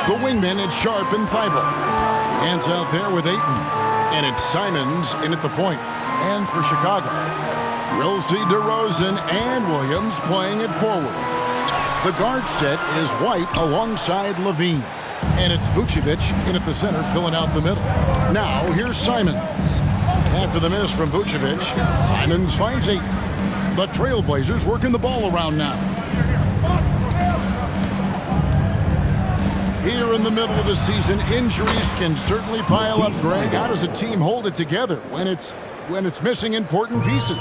The wingmen, it's Sharp and Thibault. Hands out there with Ayton. And it's Simons in at the point. And for Chicago, we'll see DeRozan and Williams playing it forward. The guard set is White alongside Levine. And it's Vucevic in at the center, filling out the middle. Now, here's Simons. After the miss from Vucevic, Simons finds Ayton. The Trailblazers working the ball around now. Here in the middle of the season, injuries can certainly pile up, Greg. How does a team hold it together when it's missing important pieces?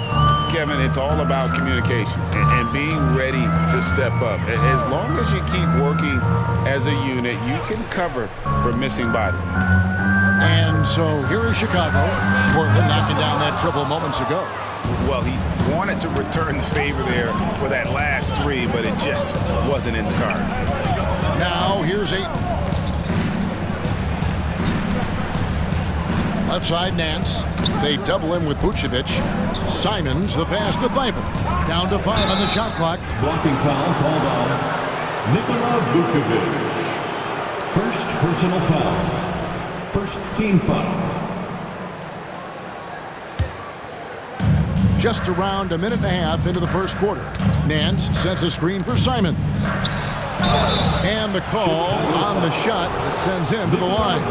Kevin, it's all about communication and being ready to step up. As long as you keep working as a unit, you can cover for missing bodies. And so here is Chicago. Portland knocking down that triple moments ago. Well, he wanted to return the favor there for that last three, but it just wasn't in the cards. Now here's Ayton. Left side, Nance. They double him with Vucevic. Simons, the pass to Thibault. Down to 5 on the shot clock. Blocking foul called on Nikola Vucevic. First personal foul. First team foul. Just around a minute and a half into the first quarter. Nance sets a screen for Simons. And the call on the shot that sends him to the line.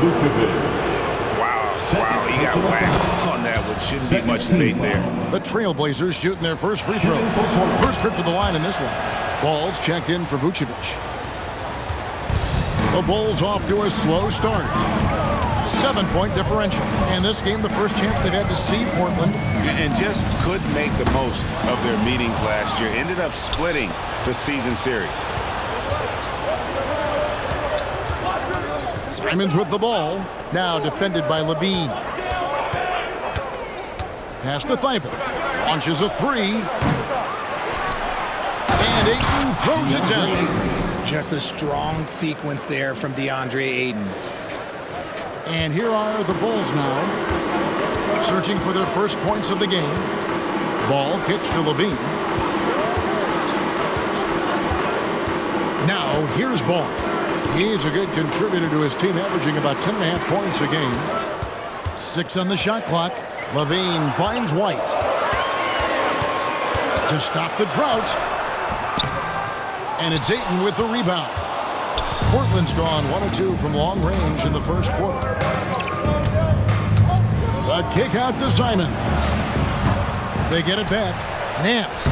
Wow, he got whacked on that one. Shouldn't be much debate there. The Trailblazers shooting their first free throw. First trip to the line in this one. Ball's checked in for Vucevic. The Bulls off to a slow start. 7-point differential. And this game, the first chance they've had to see Portland. And just couldn't make the most of their meetings last year. Ended up splitting the season series. Simons with the ball. Now defended by Levine. Pass to Thibault. Launches a three. And Ayton throws it down. Just a strong sequence there from DeAndre Ayton. And here are the Bulls now, searching for their first points of the game. Ball kicks to Levine. Now here's Ball. He's a good contributor to his team, averaging about 10.5 points a game. 6 on the shot clock. Levine finds White. To stop the drought. And it's Ayton with the rebound. Portland's gone 1 of 2 from long range in the first quarter. The kick out to Simons. They get it back. Nance.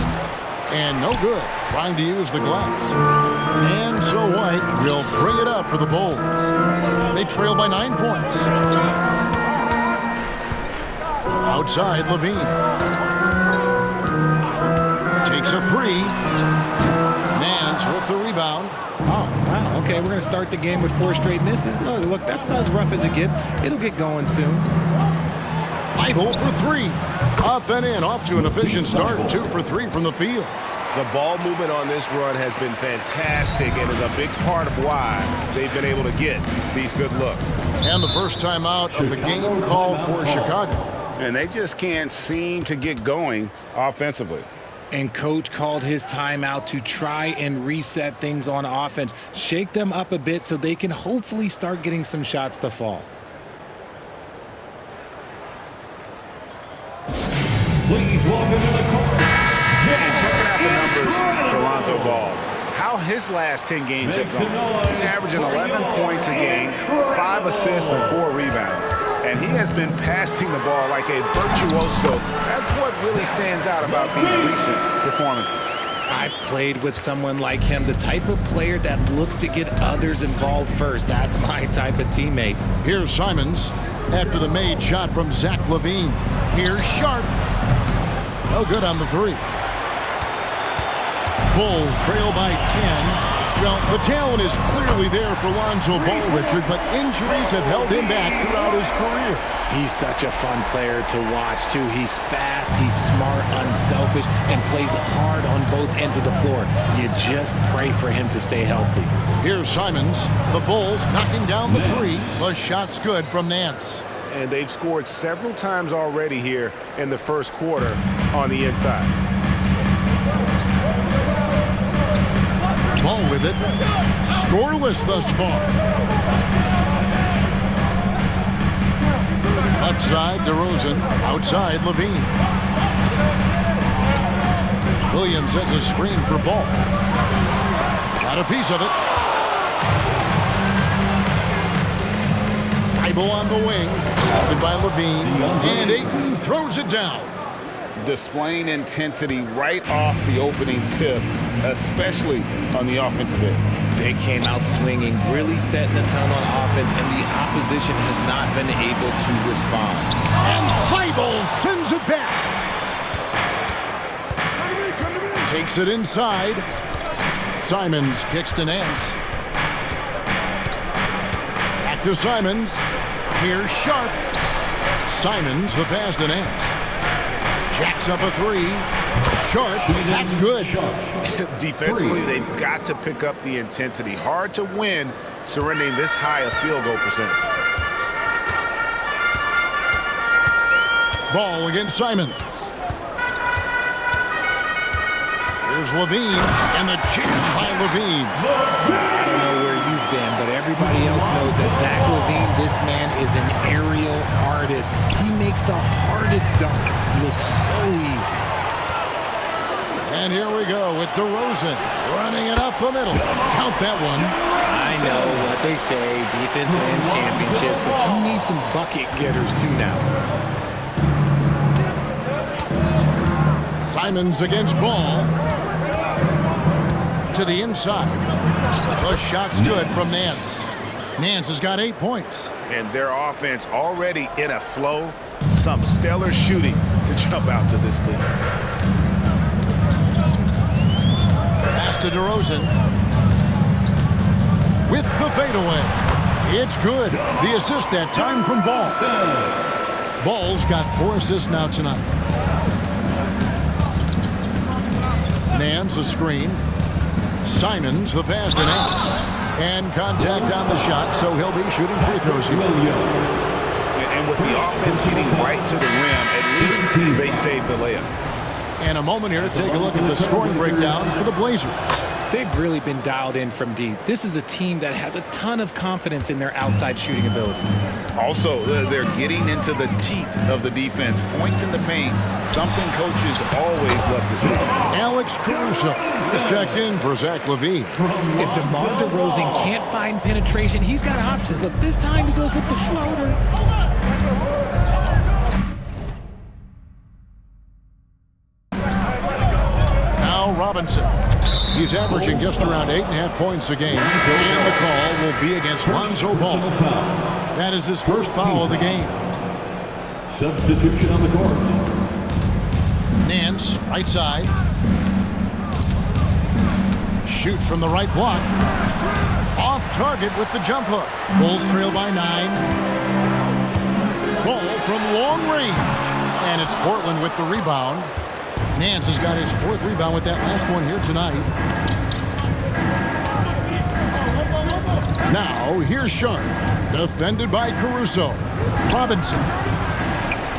And no good. Trying to use the glass. And so White will bring it up for the Bulls. They trail by 9 points. Outside, Levine. Takes a three. Nance with the rebound. Oh, wow. Okay, we're going to start the game with 4 straight misses. Look, that's about as rough as it gets. It'll get going soon. Thibault for 3. Up and in, off to an efficient start. 2 for 3 from the field. The ball movement on this run has been fantastic and is a big part of why they've been able to get these good looks. And the first time out of the game called for Chicago. And they just can't seem to get going offensively. And coach called his timeout to try and reset things on offense. Shake them up a bit so they can hopefully start getting some shots to fall. Please welcome to the court. And checking out the numbers for Lonzo Ball. How his last 10 games have gone. He's averaging 11 points a game, 5 assists and 4 rebounds. And he has been passing the ball like a virtuoso. That's what really stands out about these recent performances. I've played with someone like him, the type of player that looks to get others involved first. That's my type of teammate. Here's Simons after the made shot from Zach LaVine. Here's Sharp. No good on the 3. Bulls trail by 10. Well, the talent is clearly there for Lonzo Ball, Richard, but injuries have held him back throughout his career. He's such a fun player to watch, too. He's fast, he's smart, unselfish, and plays hard on both ends of the floor. You just pray for him to stay healthy. Here's Simons. The Bulls knocking down the 3. The shot's good from Nance. And they've scored several times already here in the first quarter on the inside. Ball with it. scoreless thus far. Left side, DeRozan. Outside, Levine. Williams sets a screen for Ball. Got a piece of it. Thibault on the wing. Tapped by Levine. And Ayton throws it down. Displaying intensity right off the opening tip, especially on the offensive end. They came out swinging, really setting the tone on offense, and the opposition has not been able to respond. And Thibault sends it back. Takes it inside. Simons kicks to Nance. Back to Simons. Here's Sharp. Simons, the pass to Nance. Jacks up a three. Sharp, that's good. Defensively, they've got to pick up the intensity. Hard to win surrendering this high a field goal percentage. Ball against Simons. Here's Levine, and the jam by Levine. I don't know where you've been, but everybody else knows that Zach LaVine, this man is an aerial artist. He makes the hardest dunks look so easy. And here we go with DeRozan running it up the middle. Count that one. I know what they say, defense wins championships, but you need some bucket getters too now. Simons against Ball. To the inside. The shot's good from Nance. Nance has got 8 points. And their offense already in a flow. Some stellar shooting to jump out to this lead. Pass to DeRozan. With the fadeaway. It's good. The assist that time from Ball. Ball's got 4 assists now tonight. Nance a screen. Simons the pass to Nance. And contact on the shot, so he'll be shooting free throws here. And with the offense getting right to the rim, at least they saved the layup. And a moment here to take a look at the scoring breakdown for the Blazers. They've really been dialed in from deep. This is a team that has a ton of confidence in their outside shooting ability. Also, they're getting into the teeth of the defense. Points in the paint, something coaches always love to see. Alex Caruso is checked in for Zach LaVine. If DeMar DeRozan can't find penetration, he's got options. Look, this time he goes with the floater. Now Robinson. He's averaging just around 8.5 points a game. And the call will be against Lonzo Ball. That is his first foul of the game. Substitution on the court. Nance, right side. Shoots from the right block. Off target with the jump hook. Bulls trail by 9. Ball from long range. And it's Portland with the rebound. Nance has got his 4th rebound with that last one here tonight. Now, here's Sharp. Defended by Caruso. Robinson.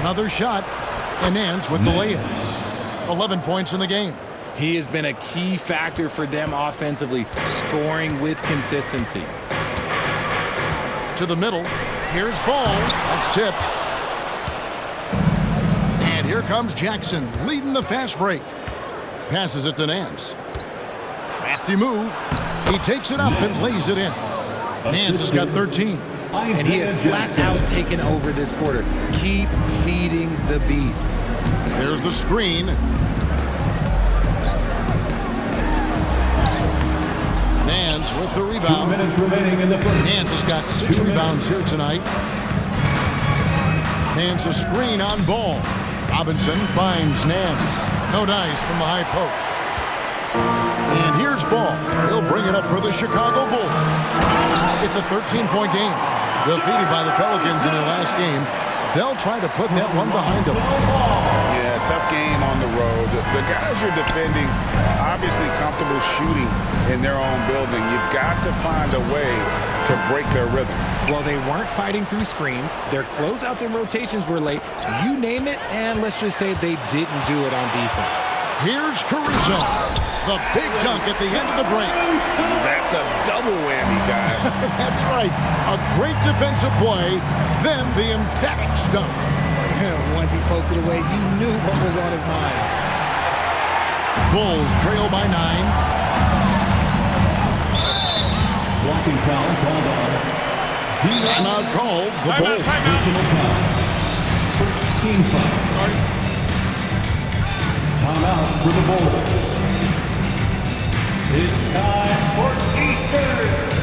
Another shot. And Nance with the layup. 11 points in the game. He has been a key factor for them offensively, scoring with consistency. To the middle. Here's Ball. That's tipped. And here comes Jackson, leading the fast break. Passes it to Nance. Crafty move. He takes it up and lays it in. Nance has got 13. And he has flat out taken over this quarter. Keep feeding the beast. There's the screen. Nance with the 2 rebound. minutes remaining in the first. Nance has got 6 rebounds here tonight. Nance a screen on Ball. Robinson finds Nance. No dice from the high post. And here's Ball. He'll bring it up for the Chicago Bulls. It's a 13-point game. Defeated by the Pelicans in their last game. They'll try to put that one behind them. Yeah, tough game on the road. The guys are defending, obviously comfortable shooting in their own building. You've got to find a way to break their rhythm. Well, they weren't fighting through screens. Their closeouts and rotations were late. You name it, and let's just say they didn't do it on defense. Here's Caruso. a big dunk at the end of the break. That's a double whammy, guys. That's right. A great defensive play, then the emphatic stuff. Once he poked it away, you knew what was on his mind. Bulls trail by 9. Blocking foul called on. Timeout called. The Bulls. Personal foul. First team foul. Timeout for the Bulls. It's time for Eastern.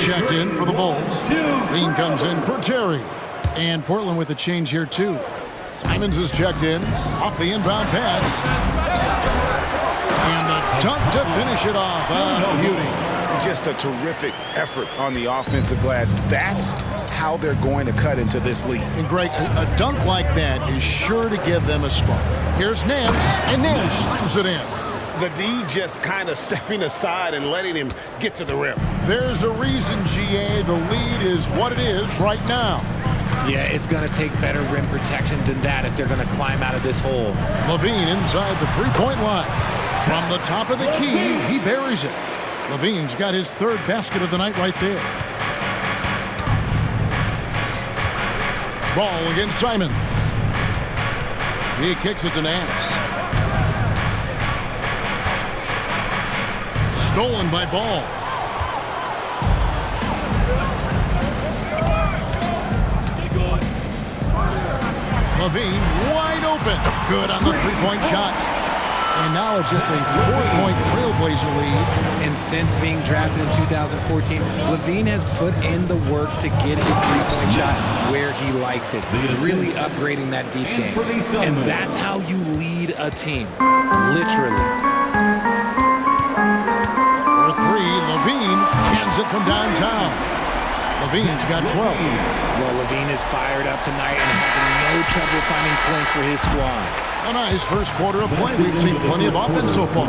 Checked in for the Bulls. Lean comes in for Terry. And Portland with a change here, too. Simons is checked in. Off the inbound pass. And the dunk to finish it off. Beauty. Just a terrific effort on the offensive glass. That's how they're going to cut into this lead. And Greg, a dunk like that is sure to give them a spark. Here's Nance, and Nance slams it in. The D just kind of stepping aside and letting him get to the rim. There's a reason, GA, the lead is what it is right now. Yeah, it's going to take better rim protection than that if they're going to climb out of this hole. LaVine inside the three-point line. From the top of the key, he buries it. LaVine's got his third basket of the night right there. Ball against Simon. He kicks it to Nance. Stolen by Ball. LaVine wide open. Good on the three-point shot. And now it's just a 4-point Trailblazer lead. And since being drafted in 2014, LaVine has put in the work to get his three-point shot where he likes it, really upgrading that deep game. And that's how you lead a team, literally. For three, LaVine cans it from downtown. LaVine's got 12. Well, LaVine is fired up tonight and having no trouble finding points for his squad. A nice first quarter of play. We've seen plenty of offense so far.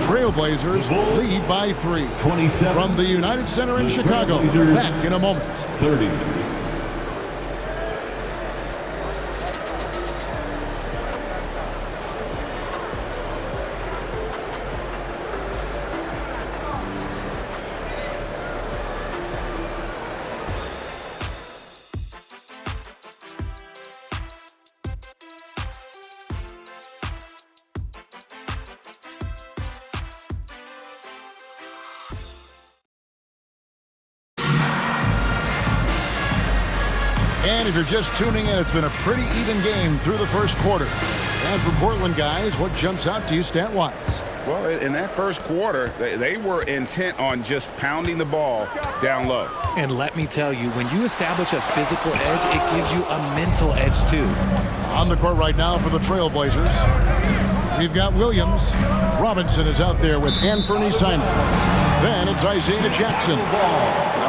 Trailblazers lead by 3. From the United Center in Chicago. Back in a moment. 30. And if you're just tuning in, it's been a pretty even game through the first quarter. And for Portland guys, what jumps out to you stat-wise? Well, in that first quarter, they were intent on just pounding the ball down low. And let me tell you, when you establish a physical edge, it gives you a mental edge too. On the court right now for the Trailblazers, we've got Williams. Robinson is out there with Anthony Simon. Then it's Isaiah Jackson.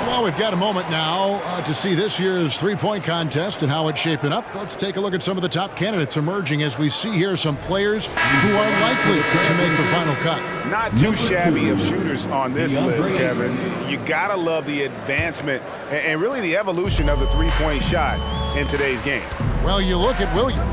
Well, we've got a moment now to see this year's three-point contest and how it's shaping up. Let's take a look at some of the top candidates emerging as we see here some players who are likely to make the final cut. Not too shabby of shooters on this list, Kevin. You gotta love the advancement and really the evolution of the three-point shot in today's game. Well, you look at Williams.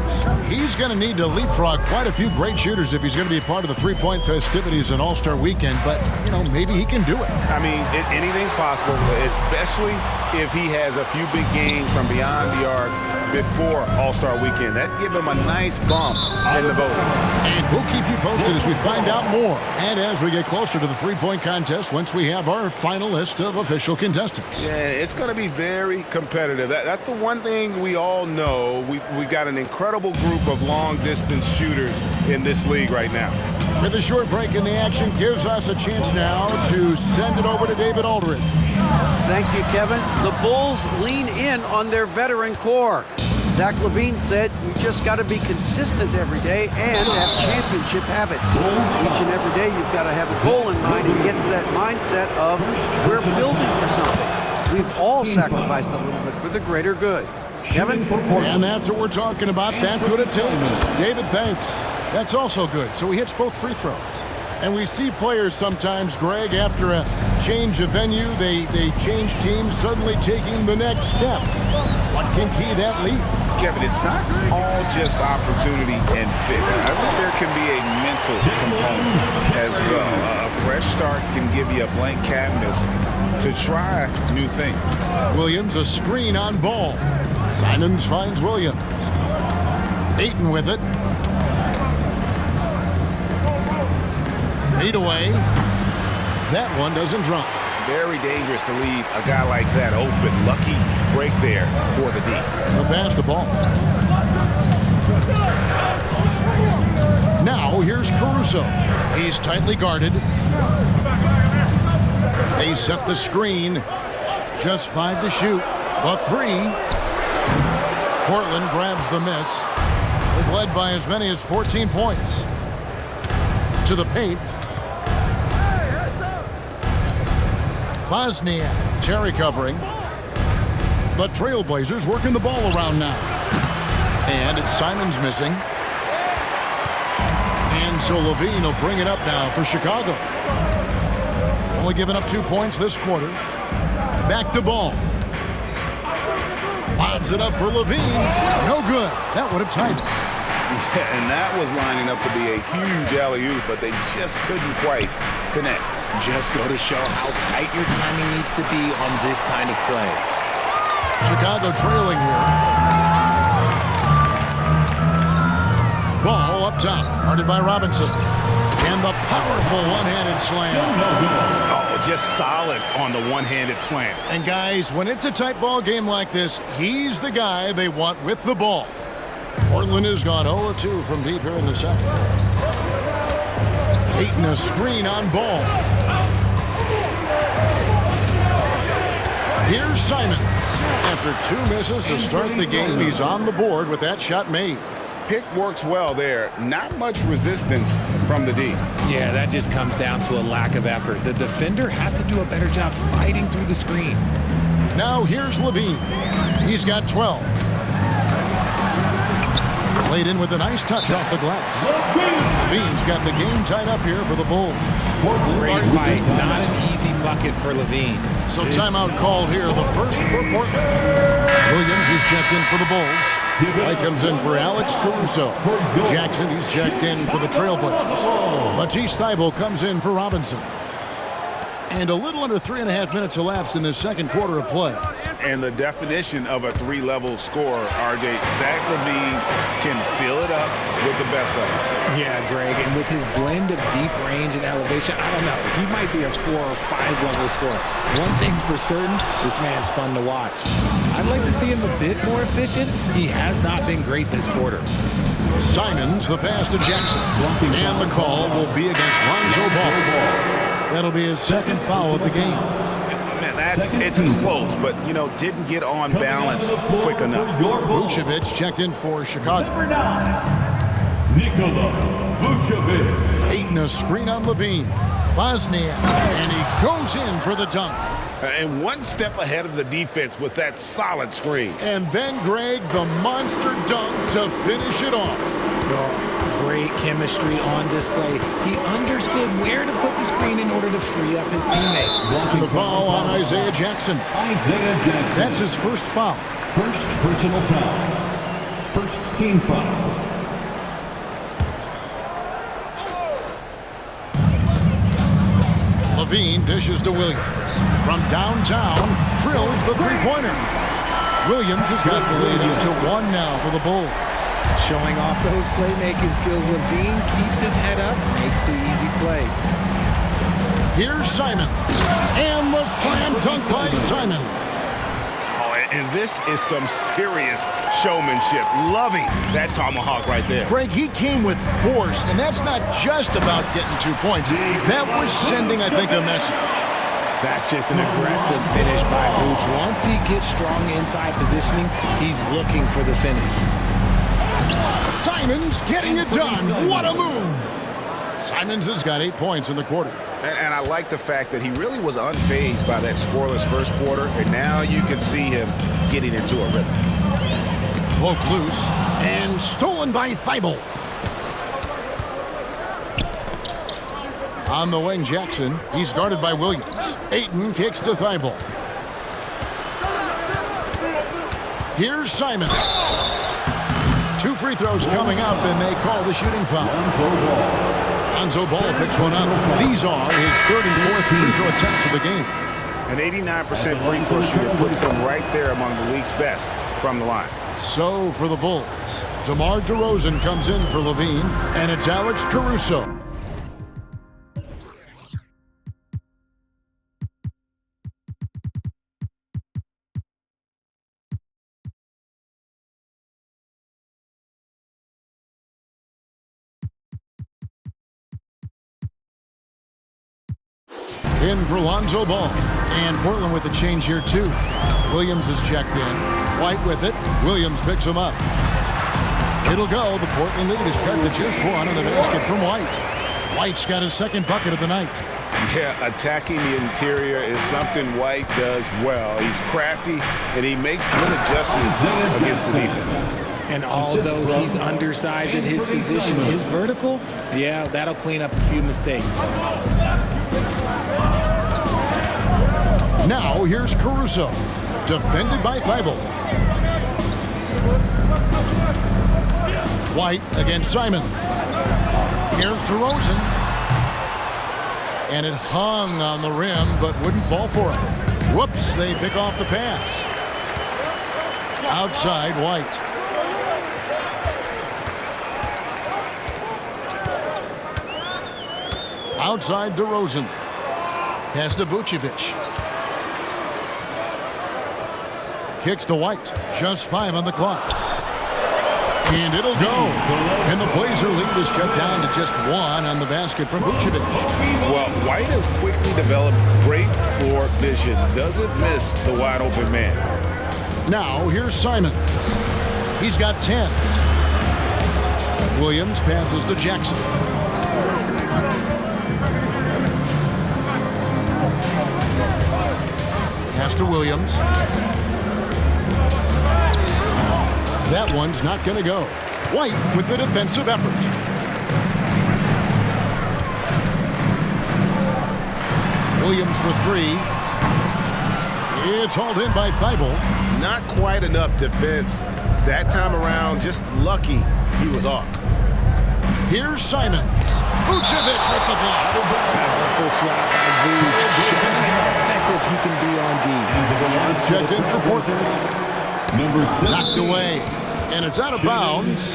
He's going to need to leapfrog quite a few great shooters if he's going to be a part of the three-point festivities in All-Star Weekend. But, you know, maybe he can do it. I mean, anything's possible, especially if he has a few big games from beyond the arc before All-Star Weekend. That'd give him a nice bump in the voting. And we'll keep you posted as we find out more. And as we get closer to the three-point contest, once we have our final list of official contestants. Yeah, it's going to be very competitive. That's the one thing we all know. We've got an incredible group of long-distance shooters in this league right now. With a short break in the action gives us a chance now to send it over to David Aldridge. Thank you, Kevin. The Bulls lean in on their veteran core. Zach LaVine said, you just got to be consistent every day and have championship habits. Each and every day, you've got to have a goal in mind and get to that mindset of we're building for something. We've all sacrificed a little bit for the greater good. Kevin? And that's what we're talking about. That's what it takes. David, thanks. That's also good. So he hits both free throws. And we see players sometimes, Greg, after a change of venue, they change teams, suddenly taking the next step. What can key that leap? Kevin, it's not all just opportunity and fit. I think there can be a mental component as well. A fresh start can give you a blank canvas to try new things. Williams, a screen on ball. Simons finds Williams. Ayton with it. Fade away. That one doesn't drop. Very dangerous to leave a guy like that open. Lucky break there for the D. He'll pass the ball. Now here's Caruso. He's tightly guarded. They set the screen. Just 5 to shoot. The 3. Portland grabs the miss. They've led by as many as 14 points. To the paint. Bosniak, Terry covering. The Trailblazers working the ball around now. And it's Simons missing. And so LaVine will bring it up now for Chicago. Only giving up 2 points this quarter. Back to ball. Lobs it up for LaVine. No good. That would have tied it. Yeah, and that was lining up to be a huge alley-oop, but they just couldn't quite connect. Just go to show how tight your timing needs to be on this kind of play. Chicago trailing here. Ball up top, guarded by Robinson. And the powerful one-handed slam. Oh, just solid on the one-handed slam. And guys, when it's a tight ball game like this, he's the guy they want with the ball. Portland has gone 0-2 from deep here in the second. Ayton a screen on ball. Here's Simons. After 2 misses to start the game, he's on the board with that shot made. Pick works well there. Not much resistance from the D. Yeah, that just comes down to a lack of effort. The defender has to do a better job fighting through the screen. Now here's LaVine. He's got 12. Played in with a nice touch off the glass. LaVine's got the game tied up here for the Bulls. Great fight. Not an easy bucket for LaVine. So timeout called here, the first for Portland. Williams, he's checked in for the Bulls. White comes in for Alex Caruso. Jackson, he's checked in for the Trailblazers. Matisse Thybulle comes in for Robinson. And a little under 3.5 minutes elapsed in the second quarter of play. And the definition of a 3-level scorer, RJ, Zach LaVine can fill it up with the best of them. Yeah, Greg, and with his blend of deep range and elevation, I don't know, he might be a 4 or 5 level scorer. One thing's for certain, this man's fun to watch. I'd like to see him a bit more efficient. He has not been great this quarter. Simons, the pass to Jackson. And the call will be against Lonzo Ball. That'll be his second foul of the game. Man, it's close, but, didn't get on balance quick enough. Vucevic checked in for Chicago. Number 9, Nikola Vucevic. Ayton a screen on LaVine. Bosniak, and he goes in for the dunk. And one step ahead of the defense with that solid screen. And then, Greg, the monster dunk to finish it off. Great chemistry on display. He understood where to put the screen in order to free up his teammate. The foul on Isaiah Jackson. That's his first foul. First personal foul. First team foul. LaVine dishes to Williams. From downtown, drills the three-pointer. Williams has got the lead up to 1 now for the Bulls. Showing off those playmaking skills, LaVine keeps his head up, makes the easy play. Here's Simons. And the slam dunk by Simons. Oh, and this is some serious showmanship. Loving that tomahawk right there. Greg, he came with force, and that's not just about getting 2 points. That was sending, I think, a message. That's just an aggressive finish by Vooch. Once he gets strong inside positioning, he's looking for the finish. Simons getting it done. What a move. Simons has got 8 points in the quarter. And I like the fact that he really was unfazed by that scoreless first quarter, and now you can see him getting into a rhythm. Poke loose and stolen by Thibault. On the wing, Jackson. He's guarded by Williams. Ayton kicks to Thibault. Here's Simons. 2 free throws coming up, and they call the shooting foul. Lonzo Ball picks one up. These are his 3rd and 4th free throw attempts of the game. An 89% free throw shooter puts him right there among the league's best from the line. So for the Bulls, DeMar DeRozan comes in for Levine, and it's Alex Caruso. In for Lonzo Ball. And Portland with a change here, too. Williams is checked in. White with it. Williams picks him up. It'll go. The Portland lead is cut to just 1 on the basket from White. White's got his 2nd bucket of the night. Yeah, attacking the interior is something White does well. He's crafty, and he makes good adjustments against the defense. And although he's undersized at his position, his vertical, yeah, that'll clean up a few mistakes. Now here's Caruso, defended by Thibault. White against Simons. Here's DeRozan. And it hung on the rim, but wouldn't fall for him. Whoops, they pick off the pass. Outside, White. Outside, DeRozan. Pass to Vucevic. Kicks to White. Just 5 on the clock. And it'll go. And the Blazer lead is cut down to just 1 on the basket from Vucevic. Well, White has quickly developed great floor vision. Doesn't miss the wide open man. Now, here's Simon. He's got 10. Williams passes to Jackson. Pass to Williams. That one's not going to go. White with the defensive effort. Williams for 3. It's hauled in by Thibault. Not quite enough defense. That time around, just lucky he was off. Here's Simons. Vucevic with the block. Powerful swat by Vooch, showing how effective he can be on D. Checked in for Portland. Knocked away. And it's out of bounds.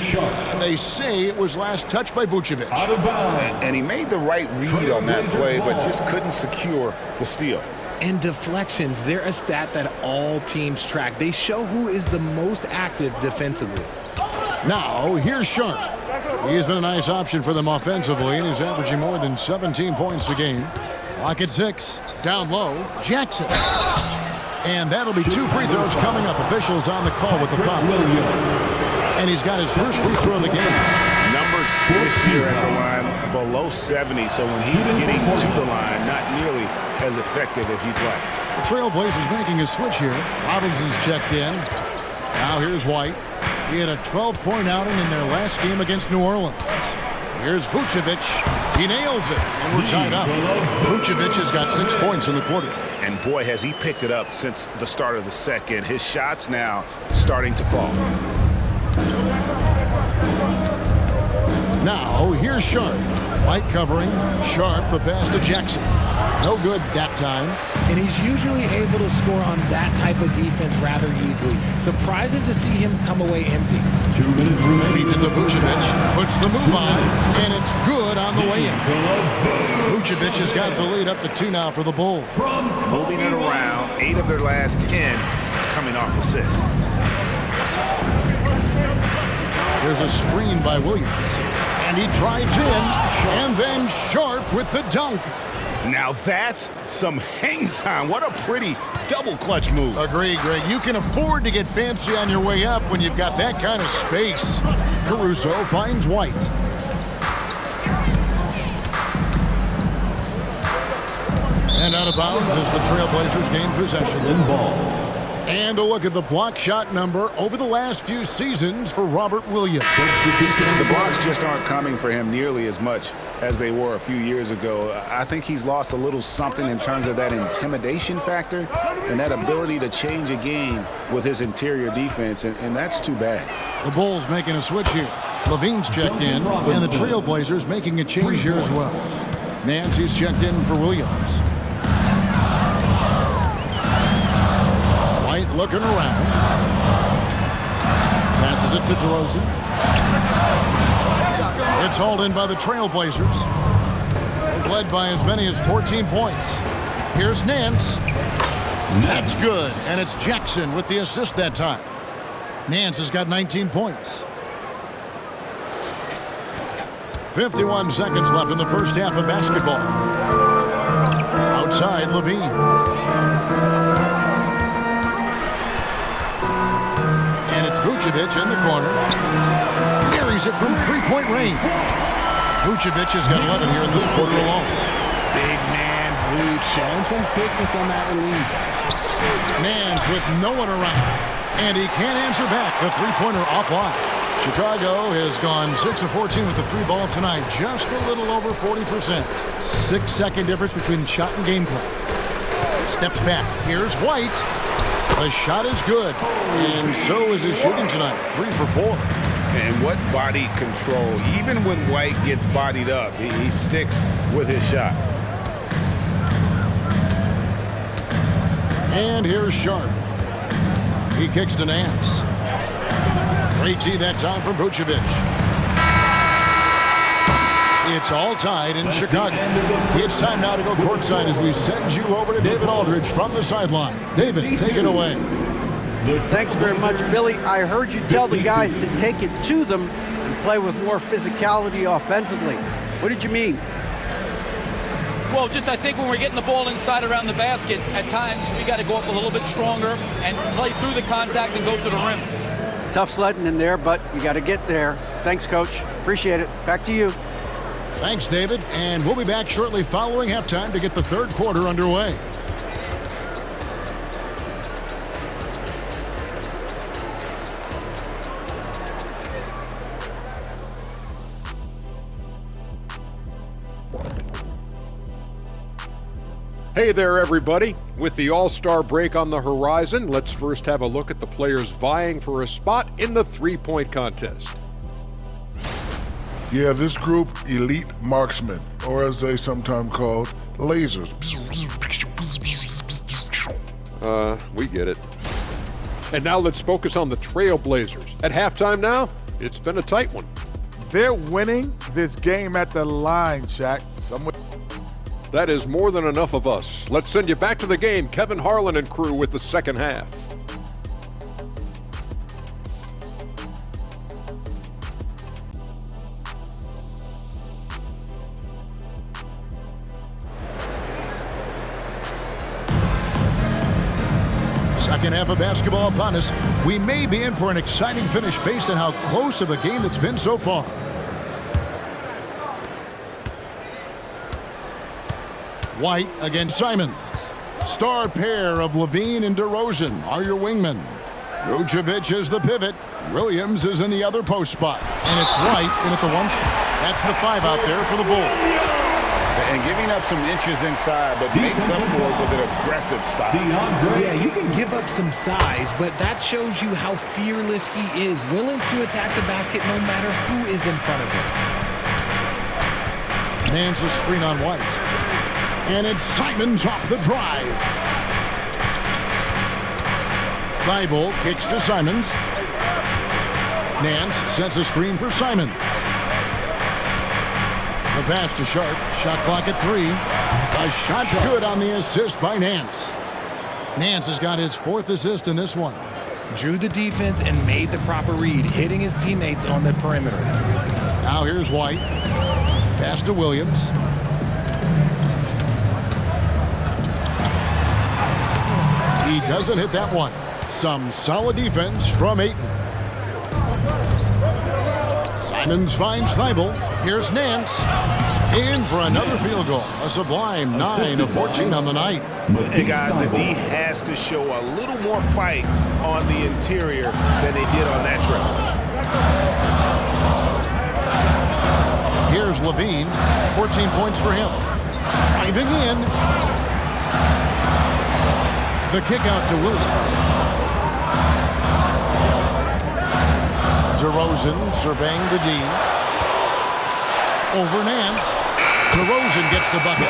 They say it was last touched by Vucevic. And he made the right read on that play, but just couldn't secure the steal. And deflections, they're a stat that all teams track. They show who is the most active defensively. Now, here's Sharp. He's been a nice option for them offensively, and he's averaging more than 17 points a game. Clock at 6. Down low, Jackson. And that'll be 2 free throws coming up. Officials on the call with the foul. And he's got his first free throw of the game. Numbers this year at the line below 70, so when he's getting to the line, not nearly as effective as he'd like. The Trailblazers making a switch here. Robinson's checked in. Now here's White. He had a 12-point outing in their last game against New Orleans. Here's Vucevic. He nails it, and we're tied up. Vucevic has got 6 points in the quarter. And boy, has he picked it up since the start of the second. His shots now starting to fall. Now, here's Sharp. White covering. Sharp, the pass to Jackson. No good that time. And he's usually able to score on that type of defense rather easily. Surprising to see him come away empty. 2 minutes remaining. Feeds it to Vucevic. Puts the move on, and it's good on the way in. Vucevic has got the lead up to 2 now for the Bulls. Moving it around, 8 of their last 10 coming off assists. There's a screen by Williams. And he drives in, and then Sharp with the dunk. Now that's some hang time. What a pretty double clutch move. Agreed, Greg. You can afford to get fancy on your way up when you've got that kind of space. Caruso finds White. And out of bounds as the Trailblazers gain possession. And a look at the block shot number over the last few seasons for Robert Williams. The blocks just aren't coming for him nearly as much as they were a few years ago. I think he's lost a little something in terms of that intimidation factor and that ability to change a game with his interior defense, and that's too bad. The Bulls making a switch here. Levine's checked in, and the Trailblazers making a change here as well. Nancy's checked in for Williams. White looking around. Passes it to DeRozan. It's hauled in by the Trailblazers. They've led by as many as 14 points. Here's Nance. That's good, and it's Jackson with the assist that time. Nance has got 19 points. 51 seconds left in the first half of basketball. Outside, Levine. And it's Vucevic in the corner. Carries it from three-point range. Vucevic has got 11 here in this quarter alone. Big man, Vuce, showing some quickness on that release. Nance with no one around. And he can't answer back. The three-pointer offline. Chicago has gone 6 of 14 with the three ball tonight. Just a little over 40%. 6-second difference between the shot and gameplay. Steps back. Here's White. The shot is good. And so is his shooting tonight. 3 for 4. And what body control. Even when White gets bodied up, he sticks with his shot. And here's Sharp. He kicks to Nance. Great tee that time from Vucevic. It's all tied in Chicago. It's time now to go courtside as we send you over to David Aldridge from the sideline. David, take it away. Thanks very much, Billy. I heard you tell the guys to take it to them and play with more physicality offensively. What did you mean? Well, just I think when we're getting the ball inside around the basket, at times we got to go up a little bit stronger and play through the contact and go to the rim. Tough sledding in there, but you got to get there. Thanks, Coach. Appreciate it. Back to you. Thanks, David. And we'll be back shortly following halftime to get the third quarter underway. Hey there, everybody. With the All-Star break on the horizon, let's first have a look at the players vying for a spot in the three-point contest. Yeah, this group, elite marksmen, or as they sometimes called, lasers. We get it. And now let's focus on the Trailblazers. At halftime now, it's been a tight one. They're winning this game at the line, Shaq. That is more than enough of us. Let's send you back to the game. Kevin Harlan and crew with the second half. Second half of basketball upon us. We may be in for an exciting finish based on how close of a game it's been so far. White against Simons. Star pair of Levine and DeRozan are your wingmen. Vucevic is the pivot. Williams is in the other post spot. And it's White in at the one spot. That's the 5 out there for the Bulls. And giving up some inches inside, but makes up for it with an aggressive style. Yeah, you can give up some size, but that shows you how fearless he is, willing to attack the basket no matter who is in front of him. Nance's screen on White. And it's Simons off the drive. Thibault kicks to Simons. Nance sets a screen for Simons. The pass to Sharp. Shot clock at 3. A shot good on the assist by Nance. Nance has got his 4th assist in this one. Drew the defense and made the proper read, hitting his teammates on the perimeter. Now here's White. Pass to Williams. He doesn't hit that one. Some solid defense from Ayton. Simons finds Thibault. Here's Nance. In for another field goal. A sublime 9 of 14 on the night. Hey, guys, the D has to show a little more fight on the interior than they did on that trip. Here's Levine. 14 points for him. Driving in. The kick out to Williams. DeRozan surveying the D. Over Nance. DeRozan gets the bucket.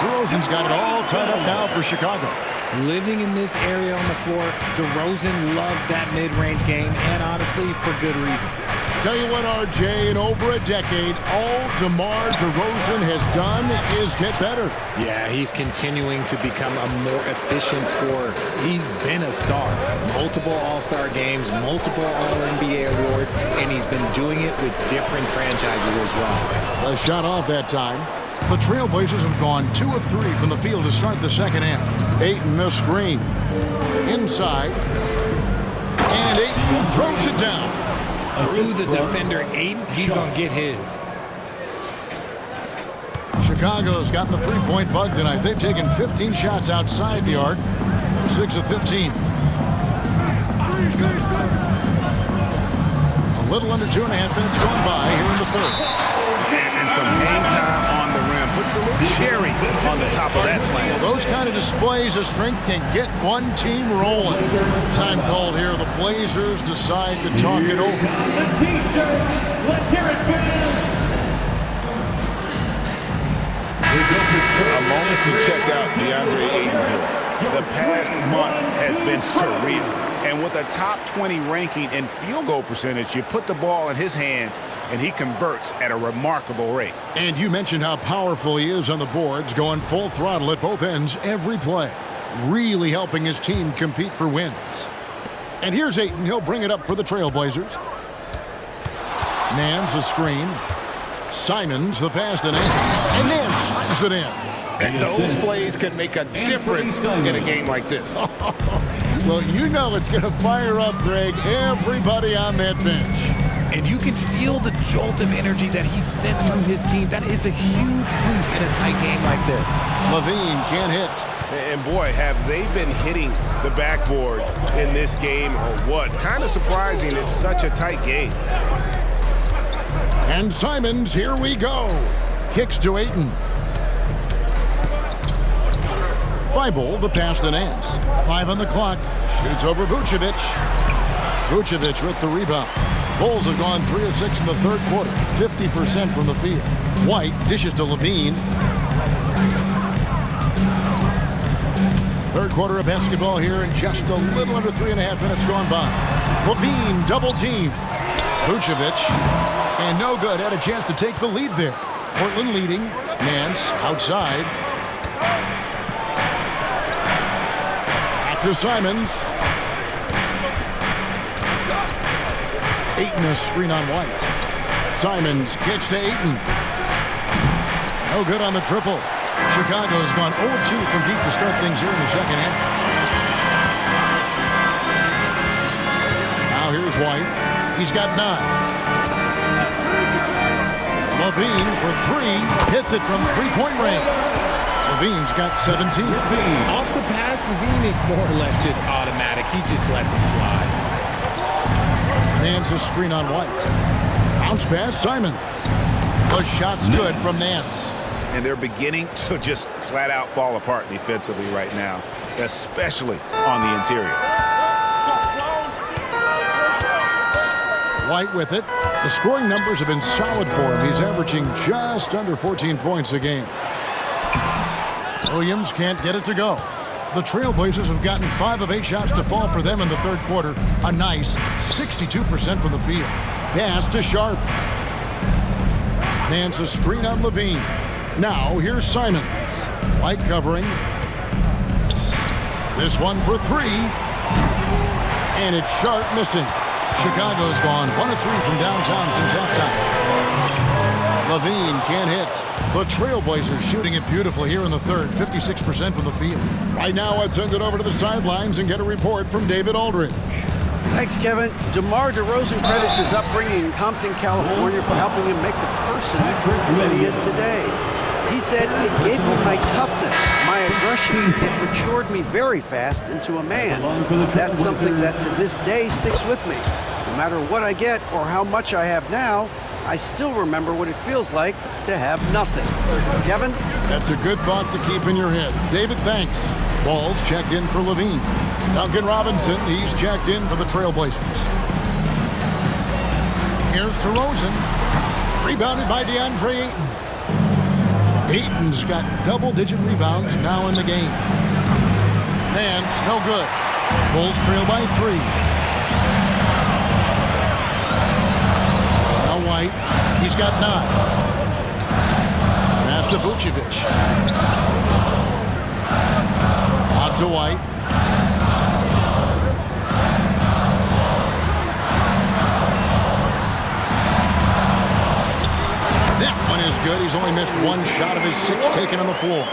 DeRozan's got it all tied up now for Chicago. Living in this area on the floor, DeRozan loves that mid-range game, and honestly, for good reason. Tell you what, RJ, in over a decade, all DeMar DeRozan has done is get better. Yeah, he's continuing to become a more efficient scorer. He's been a star. Multiple All-Star games, multiple All-NBA awards, and he's been doing it with different franchises as well. A shot off that time. The Trailblazers have gone 2 of 3 from the field to start the second half. Ayton a screen. Inside. And Ayton throws it down. Through the defender, Ayton, he's going to get his. Chicago's gotten the three-point bug tonight. They've taken 15 shots outside the arc. 6 of 15. A little under 2.5 minutes gone by here in the third. And some hang time on the rim. Puts a little cherry on the top of that slam. Those kind of displays of strength can get one team rolling. Time called here. The Blazers decide to talk it over. The T-shirts. Let's hear it, fans. A moment to check out DeAndre Ayton here. The past month has been surreal. And with a top 20 ranking in field goal percentage, you put the ball in his hands, and he converts at a remarkable rate. And you mentioned how powerful he is on the boards, going full throttle at both ends every play. Really helping his team compete for wins. And here's Ayton. He'll bring it up for the Trailblazers. Nance a screen. Simons the pass to Nance. And Nance slams it in. And those plays can make a difference in a game like this. Well, you know it's going to fire up, Greg, everybody on that bench. And you can feel the jolt of energy that he sent through his team. That is a huge boost in a tight game like this. Levine can't hit. And boy, have they been hitting the backboard in this game or what? Kind of surprising it's such a tight game. And Simons, here we go. Kicks to Ayton. Thibault, the pass to Nance. 5 on the clock. Shoots over Vucevic. Vucevic with the rebound. Bulls have gone 3 of 6 in the third quarter. 50% from the field. White dishes to Levine. Third quarter of basketball here in just a little under 3.5 minutes gone by. Levine double team. Vucevic. And no good. Had a chance to take the lead there. Portland leading. Nance outside. To Simons. Ayton a screen on White. Simons gets to Ayton. No good on the triple. Chicago's gone 0 of 2 from deep to start things here in the second half. Now here's White. He's got 9. Levine for 3. Hits it from three-point range. Levine's got 17. Off the pass, Levine is more or less just automatic. He just lets it fly. Nance a screen on White. Bounce pass, Simon. The shot's good from Nance. And they're beginning to just flat out fall apart defensively right now, especially on the interior. White with it. The scoring numbers have been solid for him. He's averaging just under 14 points a game. Williams can't get it to go. The Trailblazers have gotten 5 of 8 shots to fall for them in the third quarter. A nice 62% from the field. Pass to Sharp. Nance a screen on Levine. Now here's Simons. White covering. This one for 3. And it's Sharp missing. Chicago's gone 1 of 3 from downtown since halftime. Levine can't hit. The Trailblazers shooting it beautifully here in the third, 56% from the field. Right now, let's send it over to the sidelines and get a report from David Aldridge. Thanks, Kevin. DeMar DeRozan credits his upbringing in Compton, California for helping him make the person that he is today. He said, "It gave me my toughness, my aggression. It matured me very fast into a man. That's something that to this day sticks with me. No matter what I get or how much I have now, I still remember what it feels like to have nothing." Kevin? That's a good thought to keep in your head. David, thanks. Ball's checked in for Levine. Duncan Robinson, he's checked in for the Trailblazers. Here's DeRozan. Rebounded by DeAndre Ayton. Ayton's got double-digit rebounds now in the game. Nance, no good. Bulls trail by 3. Now White, he's got 9. Pass to Vucevic. Out to White. That one is good. He's only missed 1 shot of his 6 taken on the floor.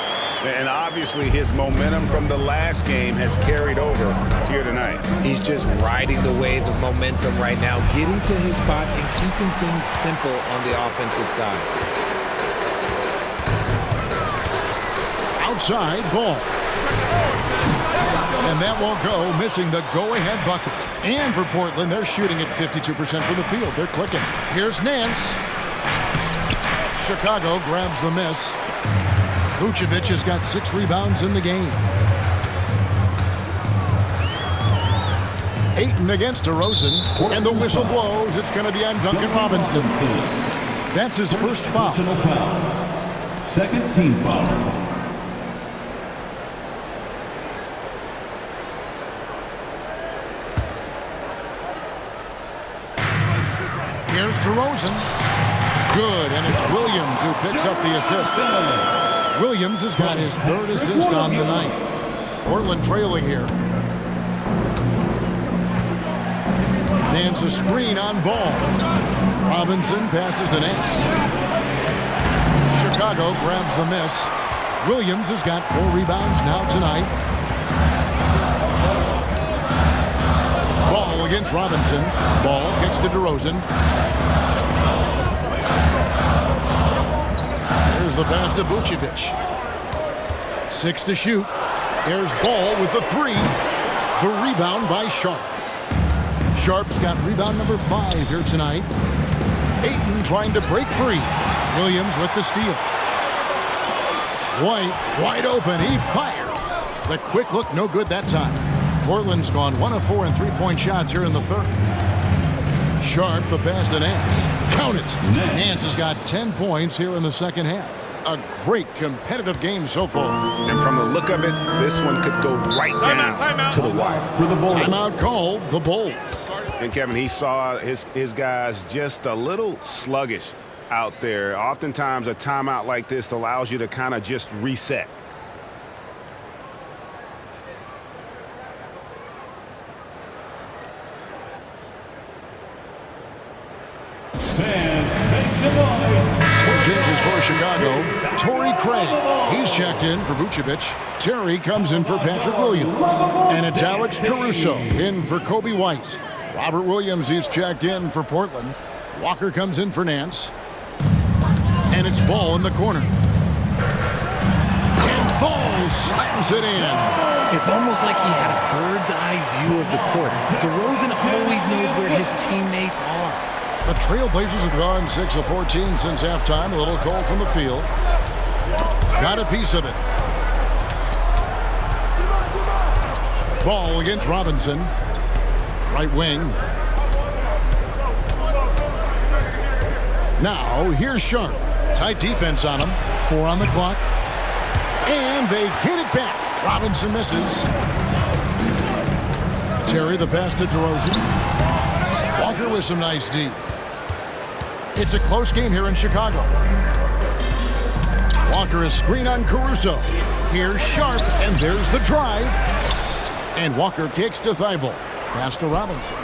And obviously his momentum from the last game has carried over here tonight. He's just riding the wave of momentum right now, getting to his spots and keeping things simple on the offensive side. Outside, Ball. And that won't go, missing the go-ahead bucket. And for Portland, they're shooting at 52% from the field. They're clicking. Here's Nance. Chicago grabs the miss. Vucevic has got 6 rebounds in the game. Ayton against DeRozan, and the whistle blows. It's going to be on Duncan Robinson. That's his first foul. Second team foul. Here's DeRozan. Good, and it's Williams who picks up the assist. Williams has got his 3rd assist on the night. Portland trailing here. Nance a screen on Ball. Robinson passes to Nance. Chicago grabs the miss. Williams has got 4 rebounds now tonight. Ball against Robinson. Ball gets to DeRozan. Here's the pass to Vucevic. 6 to shoot. There's Ball with the 3. The rebound by Sharp. Sharp's got rebound number 5 here tonight. Ayton trying to break free. Williams with the steal. White wide open. He fires. The quick look no good that time. Portland's gone 1 of 4 in 3-point shots here in the 3rd. Sharp the pass to Nance. Count it. Nance has got 10 points here in the 2nd half. A great competitive game so far. And from the look of it, this one could go right down to the wire. Timeout called, the Bulls. And Kevin, he saw his guys just a little sluggish out there. Oftentimes a timeout like this allows you to kind of just reset. Changes for Chicago. Torrey Craig. He's checked in for Vucevic. Terry comes in for Patrick Williams. And it's Alex Caruso in for Kobe White. Robert Williams, he's checked in for Portland. Walker comes in for Nance. And it's Ball in the corner. And Ball slams it in. It's almost like he had a bird's eye view of the court. DeRozan always knows where his teammates are. The Trailblazers have gone 6 of 14 since halftime. A little cold from the field. Got a piece of it. Ball against Robinson. Right wing. Now, here's Sharp. Tight defense on him. 4 on the clock. And they get it back. Robinson misses. Terry the pass to DeRozan. Walker with some nice D. It's a close game here in Chicago. Walker is screen on Caruso. Here's Sharp, and there's the drive. And Walker kicks to Thibault. Pass to Robinson.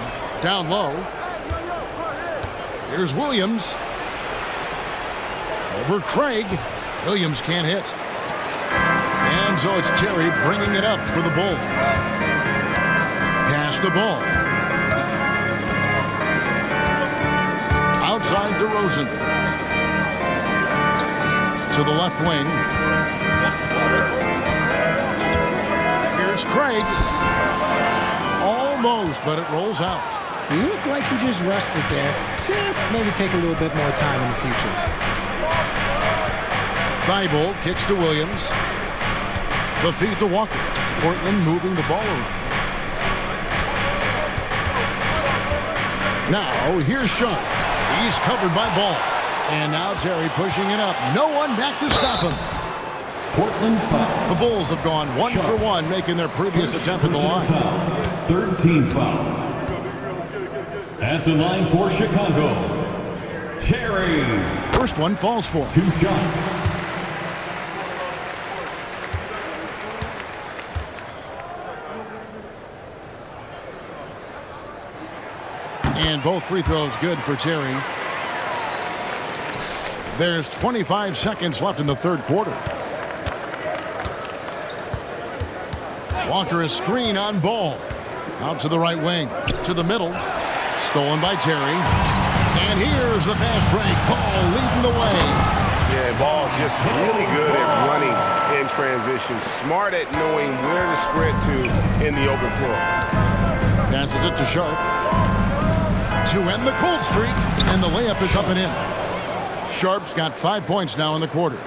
Down low. Here's Williams. Over Craig. Williams can't hit. And so it's Terry bringing it up for the Bulls. Pass the ball. Outside DeRozan. To the left wing. Here's Craig. Almost, but it rolls out. Looked like he just rushed it there. Just maybe take a little bit more time in the future. Thibault kicks to Williams. The feed to Walker. Portland moving the ball around. Now, here's Sharp. He's covered by Ball. And now Terry pushing it up. No one back to stop him. Portland foul. The Bulls have gone 1 for 1, making their previous attempt at the line. Third team foul. At the line for Chicago, Terry. First one falls for him. 2 shots. And both free throws good for Terry. There's 25 seconds left in the third quarter. Walker a screen on Ball. Out to the right wing. To the middle. Stolen by Terry. And here's the fast break. Ball leading the way. Yeah, Ball just really good at running in transition. Smart at knowing where to sprint to in the open floor. Passes it to Sharp. To end the cold streak. And the layup is up and in. Sharp's got 5 points now in the quarter.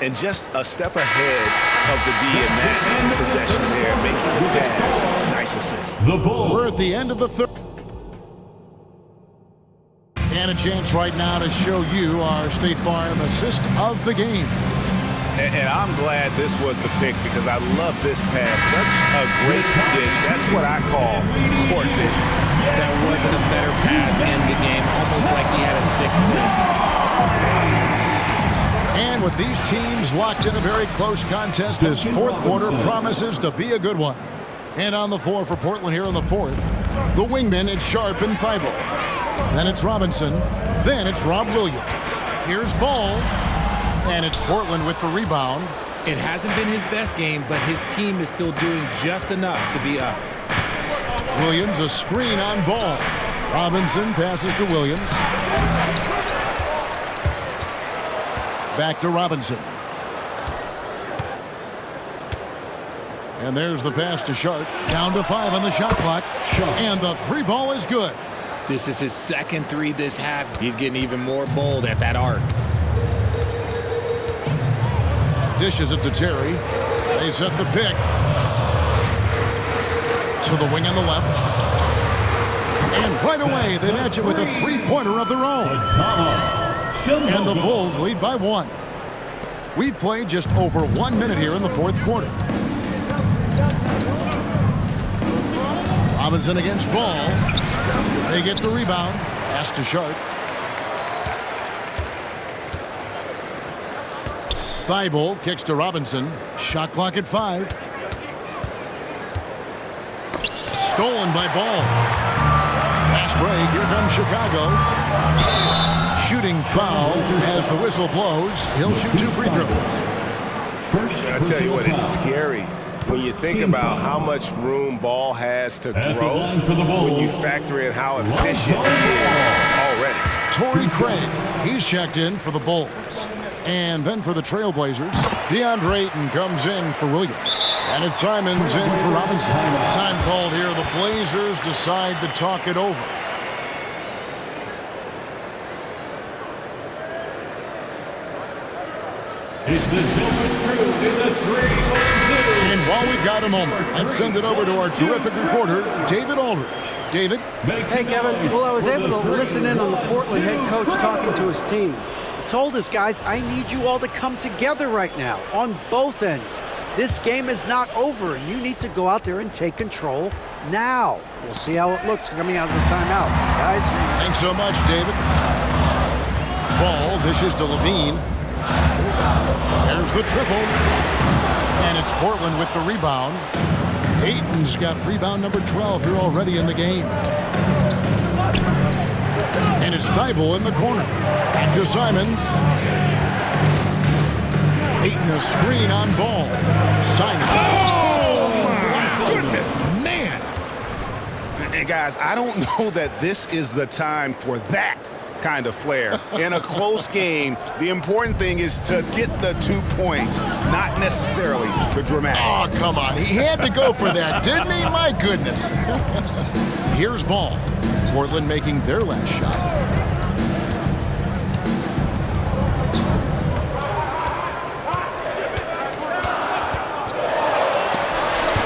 And just a step ahead of the D in that possession there, making the pass. Nice assist. The Bulls. We're at the end of the third. And a chance right now to show you our State Farm assist of the game. And I'm glad this was the pick because I love this pass. Such a great dish. That's what I call court vision. That wasn't a better pass in the game. Almost like he had a 6'6". And with these teams locked in a very close contest, this fourth quarter promises to be a good one. And on the floor for Portland here in the fourth, the wingmen, it's Sharp and Thibault. Then it's Robinson. Then it's Rob Williams. Here's Ball. And it's Portland with the rebound. It hasn't been his best game, but his team is still doing just enough to be up. Williams a screen on Ball. Robinson passes to Williams. Back to Robinson. And there's the pass to Sharp. Down to 5 on the shot clock. And the 3 ball is good. This is his second 3 this half. He's getting even more bold at that arc. Dishes it to Terry. They set the pick. To the wing on the left. And right away, they match it with a 3-pointer of their own. And the Bulls lead by 1. We've played just over 1 minute here in the fourth quarter. Robinson against Ball. They get the rebound. Pass to Sharp. Thibault kicks to Robinson. Shot clock at 5. Stolen by Ball. Fast break. Here comes Chicago. Shooting foul as the whistle blows. He'll shoot 2 free throws. I tell you what, it's scary when you think about how much room Ball has to grow when you factor in how efficient he is already. Torrey Craig, he's checked in for the Bulls. And then for the Trailblazers, DeAndre Ayton comes in for Williams. And it's Simons in for Robinson. Time called here. The Blazers decide to talk it over. It's the Silver Crew in the 3-1-2. And while we've got a moment, let's send it over to our terrific reporter, David Aldridge. David? Hey, Kevin. Well, I was able to listen in on the Portland head coach talking to his team. He told his guys, I need you all to come together right now on both ends. This game is not over, and you need to go out there and take control now. We'll see how it looks coming out of the timeout. Guys? Thanks so much, David. Ball dishes to Levine. There's the triple. And it's Portland with the rebound. Ayton's got rebound number 12 here already in the game. And it's Thibault in the corner. Back to Simons. Ayton a screen on Ball. Simon. Oh, my goodness. Man. And guys, I don't know that this is the time for that kind of flair. In a close game, the important thing is to get the 2 points, not necessarily the dramatics. Oh, come on. He had to go for that, didn't he? My goodness. Here's Ball. Portland making their last shot.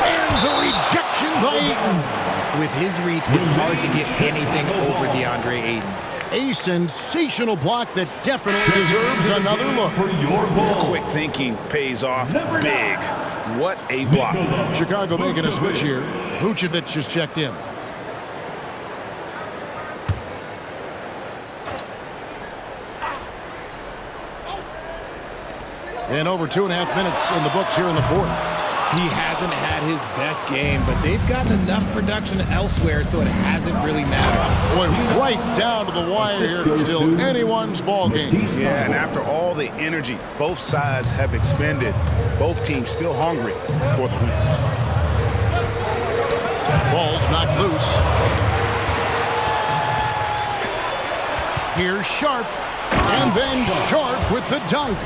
And the rejection by Ayton. With his reach, it's hard to get anything over DeAndre Ayton. A sensational block that definitely deserves another look. Quick thinking pays off big. What a block. Chicago making a switch here. Vucevic has checked in. And over 2.5 minutes in the books here in the fourth. He hasn't had his best game, but they've gotten enough production elsewhere, so it hasn't really mattered. Boy, right down to the wire here. Still anyone's ball game. Yeah, and after all the energy both sides have expended, both teams still hungry for the win. Ball's knocked loose. Here's Sharp. And then Sharp with the dunk.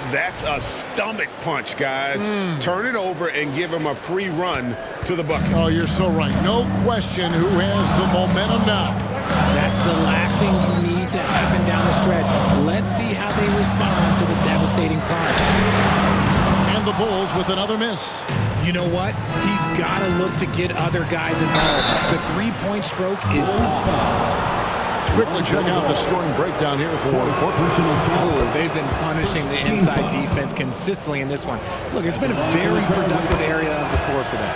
That's a stomach punch, guys. Turn it over and give him a free run to the bucket. Oh, you're so right. No question who has the momentum now. That's the last thing you need to happen down the stretch. Let's see how they respond to the devastating punch. And the Bulls with another miss. You know what? He's got to look to get other guys involved. The three-point stroke is off. Let's quickly check out the scoring breakdown here for Portland. They've been punishing the inside defense consistently in this one. Look, it's been a very productive area of the floor for them.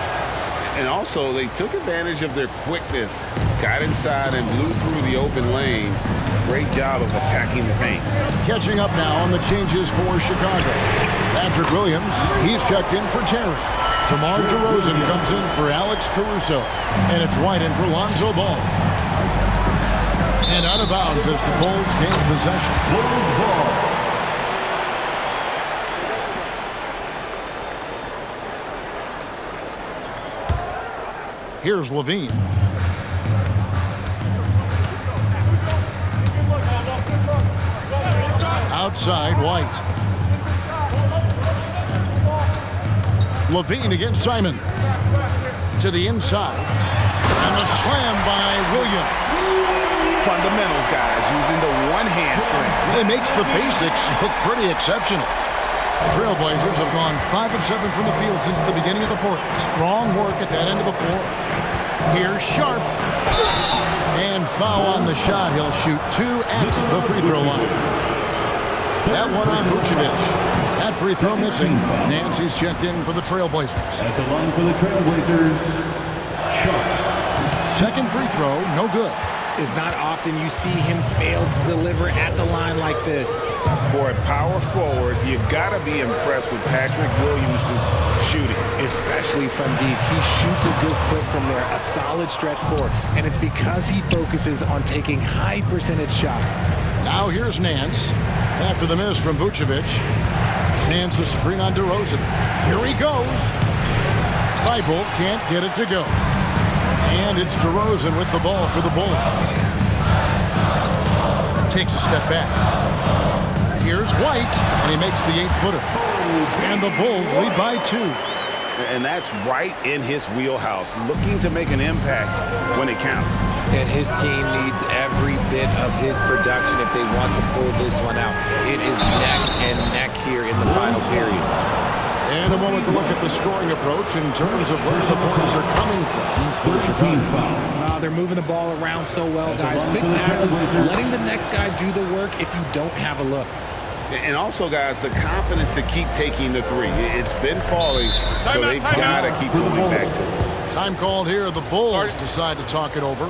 And also, they took advantage of their quickness, got inside and blew through the open lanes. Great job of attacking the paint. Catching up now on the changes for Chicago. Patrick Williams, he's checked in for Terry. DeMar DeRozan comes in for Alex Caruso. And it's White in for Lonzo Ball. And out of bounds as the Bulls gain possession. Here's Levine. Outside, White. Levine against Simon. To the inside. And the slam by Williams. Fundamentals, guys, using the one-hand slam. It makes the basics look pretty exceptional. The Trailblazers have gone 5 of 7 from the field since the beginning of the fourth. Strong work at that end of the floor. Here's Sharp. And foul on the shot. He'll shoot 2 at the free throw line. That one on Vucevic. That free throw missing. Nancy's checked in for the Trailblazers. At the line for the Trailblazers, Sharp. Second free throw, no good. It's not often you see him fail to deliver at the line like this. For a power forward, you got to be impressed with Patrick Williams' shooting. Especially from deep. He shoots a good clip from there, a solid stretch forward. And it's because he focuses on taking high percentage shots. Now here's Nance. After the miss from Vucevic. Nance a screen on DeRozan. Here he goes. Thibault can't get it to go. And it's DeRozan with the ball for the Bulls. Takes a step back. Here's White, and he makes the 8-footer. And the Bulls lead by 2. And that's right in his wheelhouse, looking to make an impact when it counts. And his team needs every bit of his production if they want to pull this one out. It is neck and neck here in the final period. And a moment to look at the scoring approach in terms of where the points are coming from for Chicago. They're moving the ball around so well, guys. Quick passes, letting the next guy do the work if you don't have a look. And also, guys, the confidence to keep taking the three. It's been falling, so they've got to keep going back to it. Time called here. The Bulls decide to talk it over.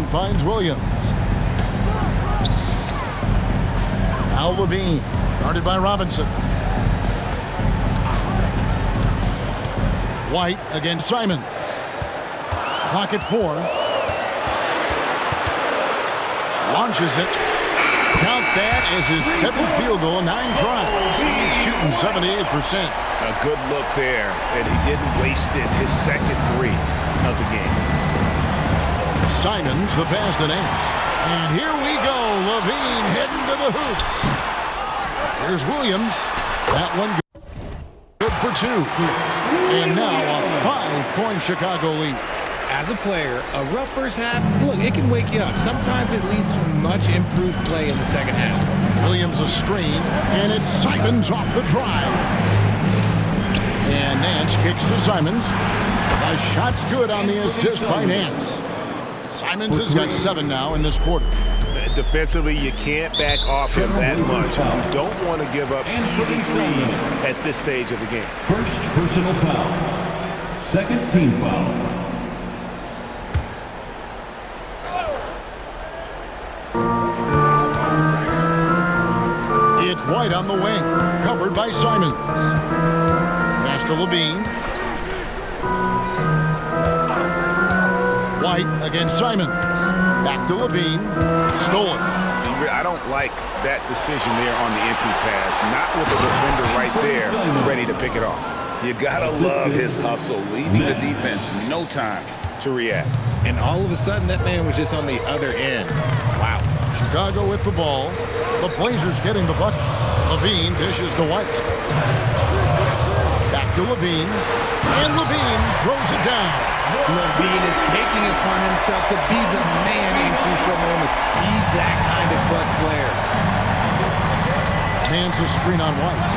finds Williams. Now Levine, guarded by Robinson. White against Simons. Clock at 4. Launches it. Count that as his 7th field goal, 9 tries. He's shooting 78%. A good look there, and he didn't waste it. His second 3 of the game. Simons, the pass to Nance. And here we go. Levine heading to the hoop. There's Williams. That one good for 2. And now a 5-point Chicago lead. As a player, a rough first half, look, it can wake you up. Sometimes it leads to much improved play in the second half. Williams a screen, and it's Simons off the drive. And Nance kicks to Simons. The shot's good on the assist by Nance. Simons has got 7 now in this quarter. Defensively, you can't back off him that much. You don't want to give up easy threes at this stage of the game. First personal foul. Second team foul. It's White on the wing, covered by Simons. Pass to Levine. White against Simons. Back to Levine. Stolen. I don't like that decision there on the entry pass. Not with the defender right there ready to pick it off. You gotta love his hustle, leaving the defense no time to react. And all of a sudden, that man was just on the other end. Wow. Chicago with the ball. The Blazers getting the bucket. Levine dishes to White. Back to Levine. And Levine throws it down. Levine is taking it upon himself to be the man in crucial moments. He's that kind of clutch player. Hands a screen on White.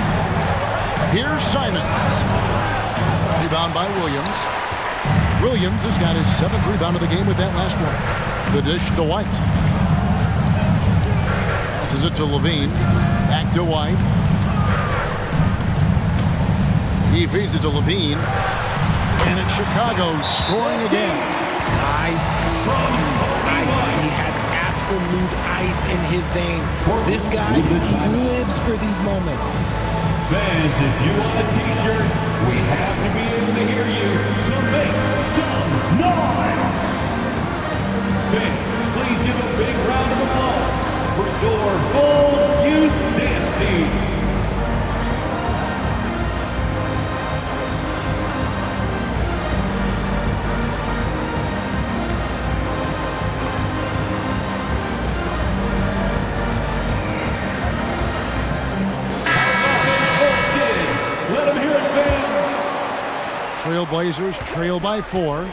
Here's Simons. Rebound by Williams. Williams has got his 7th rebound of the game with that last one. The dish to White. Passes it to Levine. Back to White. He feeds it to Levine. And it's Chicago scoring again. Ice. He has absolute ice in his veins. This guy lives for these moments. Fans, if you want a t-shirt, we have to be able to hear you, so make some noise! Fans, please give a big round of applause for your Bulls Youth Dance Team. Trailblazers trail by 4.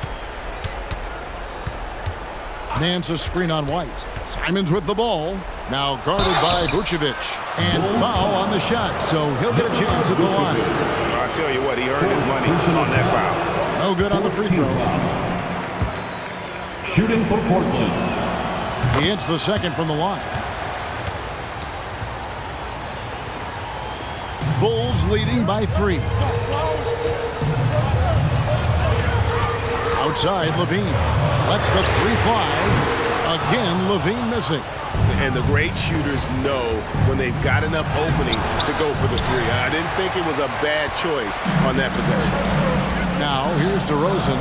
Nance a screen on White. Simons with the ball. Now guarded by Vucevic. And foul on the shot, so he'll get a chance at the line. I'll tell you what, he earned his money on that foul. No good on the free throw. Shooting for Portland. He hits the second from the line. Bulls leading by 3. Outside, Levine lets the 3 fly. Again, Levine missing. And the great shooters know when they've got enough opening to go for the 3. I didn't think it was a bad choice on that possession. Now, here's DeRozan.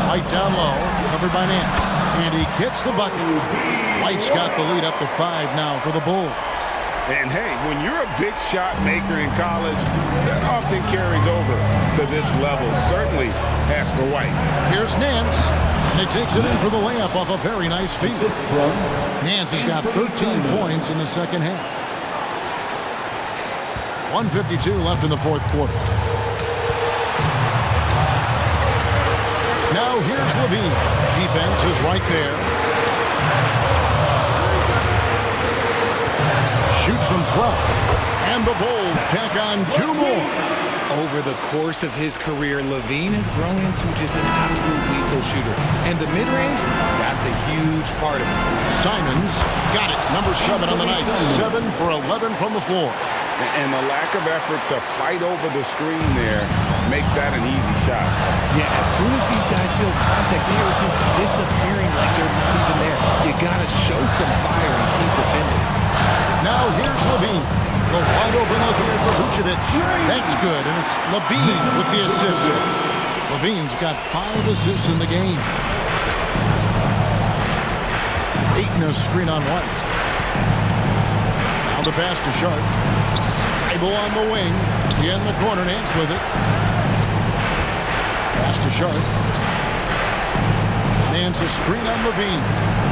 White down low, covered by Nance. And he gets the bucket. White's got the lead up to 5 now for the Bulls. And hey, when you're a big shot maker in college, that often carries over to this level. Certainly has for White. Here's Nance. And he takes it in for the layup off a very nice feed. Nance has got 13 points in the second half. 1:52 left in the fourth quarter. Now here's Levine. Defense is right there. Shoots from 12. And the Bulls tack on 2 more. Over the course of his career, Levine has grown into just an absolute lethal shooter. And the mid-range, that's a huge part of it. Simons got it. Number 7 on the night. 7 for 11 from the floor. And the lack of effort to fight over the screen there makes that an easy shot. Yeah, as soon as these guys feel contact, they are just disappearing like they're not even there. You got to show some fire and keep defending. Now here's Levine. The wide open look here for Vucevic. That's good, and it's Levine with the assist. Levine's got 5 assists in the game. Ayton a screen on White. Now the pass to Sharp. Bible on the wing. In the corner, Nance with it. Pass to Sharp. Nance a screen on Levine.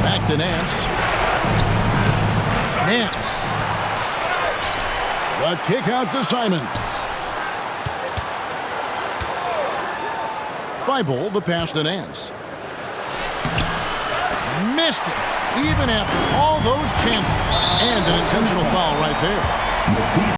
Back to Nance. Nance. The kick out to Simons. Thibault, the pass to Nance. Missed it, even after all those chances. And an intentional foul right there.